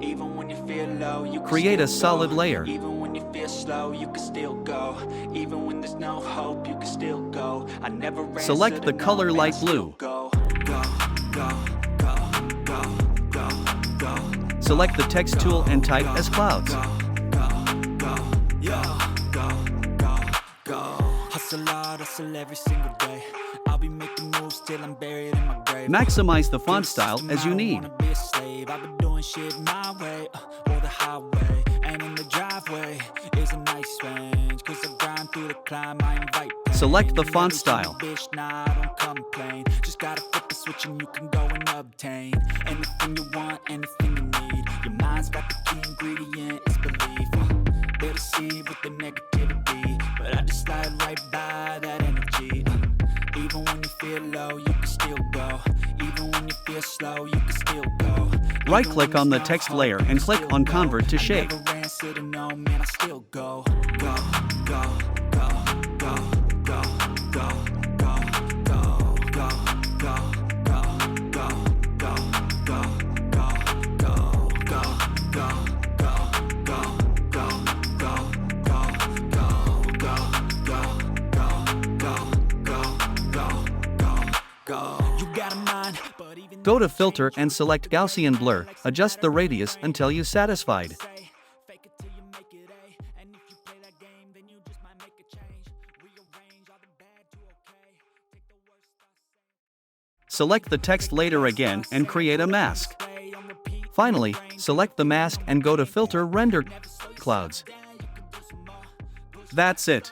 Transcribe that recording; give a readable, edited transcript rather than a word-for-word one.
Even when you feel low, you can Create a still solid go. layer. Even when you feel slow, you can still go. Even when there's no hope, you can still go. I never answer Select to the no, color man, I light still blue. go. Go, go, go, go, go, go. Select the text tool and type as clouds. Hustle hard, hustle every single day. I'll be making moves till I'm buried in my grave. Maximize the font style as you need. I don't wanna be a slave. I've been doing shit my way, or the highway. And in the driveway is a nice range. 'Cause I grind through the climb, I invite pain. Select the And font every style. Bitch, nah, I don't complain. Just gotta flip the switch and you can go and obtain anything you want, anything you need. Your mind's got the key ingredient, it's belief. They're deceived with the negativity, but I just slide right by that energy. Even when you feel low, you can still go. Even when you feel slow, you can still go. Right-click on the text layer and click on Convert to Shape. I never answer to no, man, I still go. Go, go, go, go, go, go, go, go, go, go, go, go, go, go, Go to Filter and select Gaussian Blur. Adjust the radius until you satisfied. Select the text later again and create a mask. Finally, select the mask and go to Filter Render Clouds. That's it.